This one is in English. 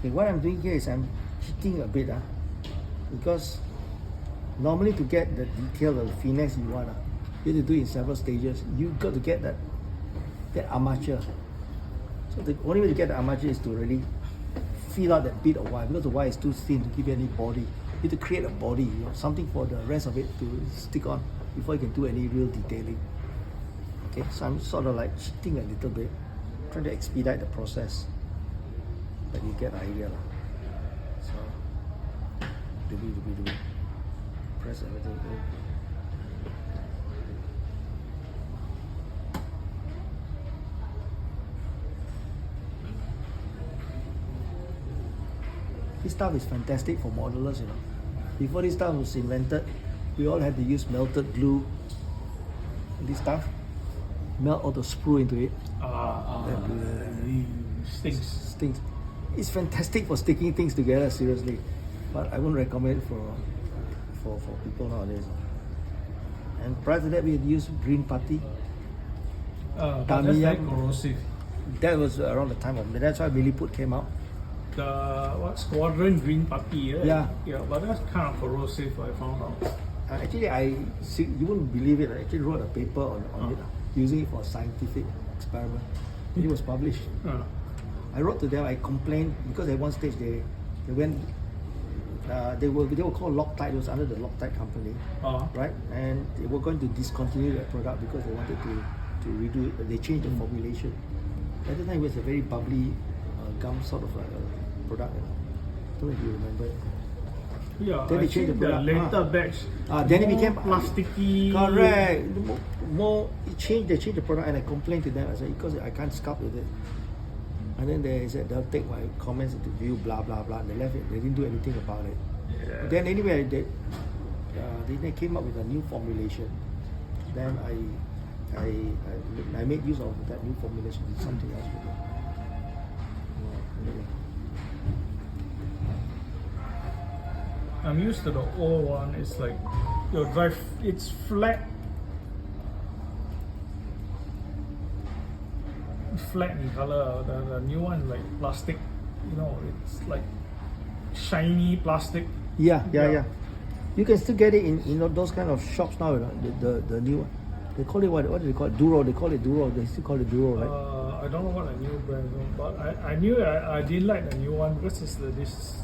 Okay, what I'm doing here is I'm heating a bit, because normally to get the detail or the finesse you want, you have to do it in several stages. You got to get that armature. So the only way to get the armature is to really fill out that bit of wire, because the wire is too thin to give you any body. You have to create a body, something for the rest of it to stick on before you can do any real detailing. Okay, so I'm sort of like cheating a little bit, trying to expedite the process, but you get the idea. So, do. Press everything in. This stuff is fantastic for modelers, Before this stuff was invented, we all had to use melted glue. This stuff, melt all the sprue into it. Stinks. It's fantastic for sticking things together, seriously. But I wouldn't recommend it for people nowadays. And prior to that, we had used green putty. But that's very corrosive. That was around the time of, that's why Milliput came out. The squadron green putty, Yeah, but that's kind of corrosive. I found out. Actually, you wouldn't believe it. I actually wrote a paper on it, using it for a scientific experiment. It was published. I wrote to them. I complained because at one stage they went. They were called Loctite. It was under the Loctite company, right? And they were going to discontinue that product because they wanted to redo it. They changed the formulation. At the time, it was a very bubbly gum sort of product. I don't know if you remember it. Yeah, then they changed the product. Later batch. Then it became plasticky. Correct. They changed the product, and I complained to them. I said, because I can't sculpt with it. And then they said they'll take my comments into view, blah blah blah. And they left it. They didn't do anything about it. Yeah. Then anyway, they came up with a new formulation. Then I made use of that new formulation with something else with it. I'm used to the old one. It's like your drive. It's flat in color. The new one like plastic. It's like shiny plastic. Yeah. You can still get it in those kind of shops now. The new one. They call it what do they call it? Duro. They call it Duro. They still call it Duro, right? I don't know what a new brand is, but I knew I didn't like the new one because it's this